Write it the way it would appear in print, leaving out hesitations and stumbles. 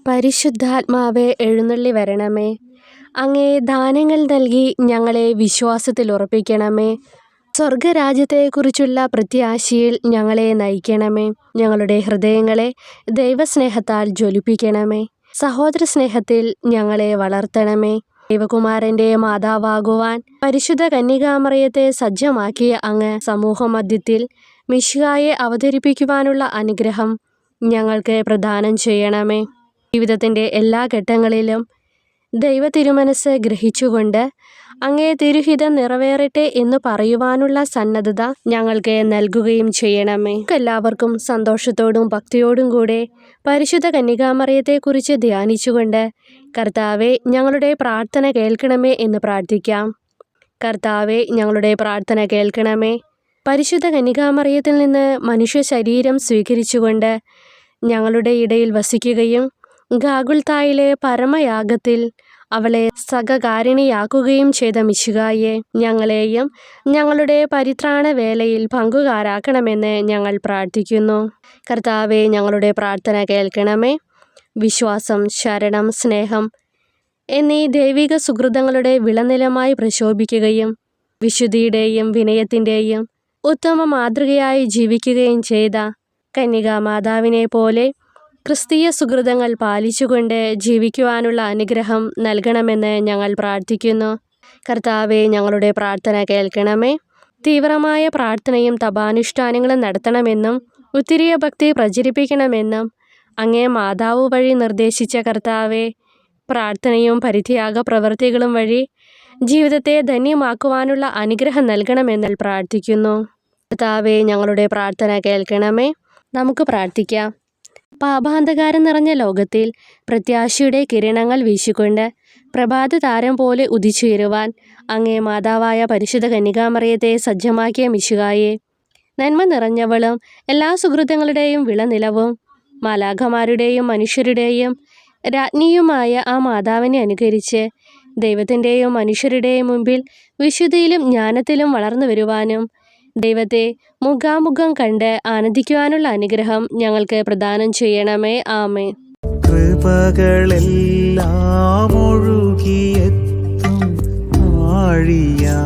പരിശുദ്ധാത്മാവേ, എഴുന്നള്ളി വരണമേ. അങ്ങേ ദാനങ്ങൾ നൽകി ഞങ്ങളെ വിശ്വാസത്തിൽ ഉറപ്പിക്കണമേ. സ്വർഗരാജ്യത്തെക്കുറിച്ചുള്ള പ്രത്യാശയിൽ ഞങ്ങളെ നയിക്കണമേ. ഞങ്ങളുടെ ഹൃദയങ്ങളെ ദൈവസ്നേഹത്താൽ ജ്വലിപ്പിക്കണമേ. സഹോദര സ്നേഹത്തിൽ ഞങ്ങളെ വളർത്തണമേ. ദൈവകുമാരൻ്റെ മാതാവാകുവാൻ പരിശുദ്ധ കന്യകാമറിയത്തെ സജ്ജമാക്കിയ അങ്ങ് സമൂഹമധ്യത്തിൽ മിശിഹായെ അവതരിപ്പിക്കുവാനുള്ള അനുഗ്രഹം ഞങ്ങൾക്ക് പ്രദാനം ചെയ്യണമേ. ജീവിതത്തിൻ്റെ എല്ലാ ഘട്ടങ്ങളിലും ദൈവ തിരുമനസ് ഗ്രഹിച്ചുകൊണ്ട് അങ്ങേ തിരുഹിതം നിറവേറട്ടെ എന്ന് പറയുവാനുള്ള സന്നദ്ധത ഞങ്ങൾക്ക് നൽകുകയും ചെയ്യണമേ. എല്ലാവർക്കും സന്തോഷത്തോടും ഭക്തിയോടും കൂടെ പരിശുദ്ധ കന്യകാമറിയത്തെക്കുറിച്ച് ധ്യാനിച്ചുകൊണ്ട് കർത്താവെ, ഞങ്ങളുടെ പ്രാർത്ഥന കേൾക്കണമേ എന്ന് പ്രാർത്ഥിക്കാം. കർത്താവെ, ഞങ്ങളുടെ പ്രാർത്ഥന കേൾക്കണമേ. പരിശുദ്ധ കന്യകാമറിയത്തിൽ നിന്ന് മനുഷ്യ ശരീരം സ്വീകരിച്ചുകൊണ്ട് ഞങ്ങളുടെ ഇടയിൽ വസിക്കുകയും ഗാഗുൽത്തായിലെ പരമയാഗത്തിൽ അവളെ സഹകാരിണിയാക്കുകയും ചെയ്ത മിശിഹായെ, ഞങ്ങളെയും ഞങ്ങളുടെ പരിത്രാണ വേലയിൽ പങ്കുകാരാക്കണമെന്ന് ഞങ്ങൾ പ്രാർത്ഥിക്കുന്നു. കർത്താവെ, ഞങ്ങളുടെ പ്രാർത്ഥന കേൾക്കണമേ. വിശ്വാസം, ശരണം, സ്നേഹം എന്നീ ദൈവിക സുഹൃതങ്ങളുടെ വിളനിലമായി പ്രശോഭിക്കുകയും വിശുദ്ധിയുടെയും വിനയത്തിൻ്റെയും ഉത്തമ മാതൃകയായി ജീവിക്കുകയും ചെയ്ത കന്യകാമാതാവിനെ പോലെ ക്രിസ്തീയ സുഹൃതങ്ങൾ പാലിച്ചുകൊണ്ട് ജീവിക്കുവാനുള്ള അനുഗ്രഹം നൽകണമെന്ന് ഞങ്ങൾ പ്രാർത്ഥിക്കുന്നു. കർത്താവെ, ഞങ്ങളുടെ പ്രാർത്ഥന കേൾക്കണമേ. തീവ്രമായ പ്രാർത്ഥനയും തപാനുഷ്ഠാനങ്ങളും നടത്തണമെന്നും ഉത്തിരിയ ഭക്തി പ്രചരിപ്പിക്കണമെന്നും അങ്ങേ മാതാവ് വഴി നിർദ്ദേശിച്ച കർത്താവെ, പ്രാർത്ഥനയും പരിത്യാഗ പ്രവൃത്തികളും വഴി ജീവിതത്തെ ധന്യമാക്കുവാനുള്ള അനുഗ്രഹം നൽകണമെന്ന് പ്രാർത്ഥിക്കുന്നു. കർത്താവെ, ഞങ്ങളുടെ പ്രാർത്ഥന കേൾക്കണമേ. നമുക്ക് പ്രാർത്ഥിക്കാം. പാപാന്ധകാരം നിറഞ്ഞ ലോകത്തിൽ പ്രത്യാശയുടെ കിരണങ്ങൾ വീശിക്കൊണ്ട് പ്രഭാത താരം പോലെ ഉദിച്ചുയരുവാൻ അങ്ങേ മാതാവായ പരിശുദ്ധ കന്യകാമറിയത്തെ സജ്ജമാക്കിയ മിശിഹായെ, നന്മ നിറഞ്ഞവളും എല്ലാ സുഹൃതങ്ങളുടെയും വിളനിലവും മാലാഖമാരുടെയും മനുഷ്യരുടെയും രാജ്ഞിയുമായ ആ മാതാവിനെ അനുകരിച്ച് ദൈവത്തിൻ്റെയും മനുഷ്യരുടെയും മുമ്പിൽ വിശുദ്ധിയിലും ജ്ഞാനത്തിലും വളർന്നു വരുവാനും ദൈവത്തെ മുഖാമുഖം കണ്ട് ആനന്ദിക്കുവാനുള്ള അനുഗ്രഹം ഞങ്ങൾക്ക് പ്രദാനം ചെയ്യണമേ. ആമേൻ. കൃപകളെല്ലാം ഒഴുകിയെത്തും ആഴിയാ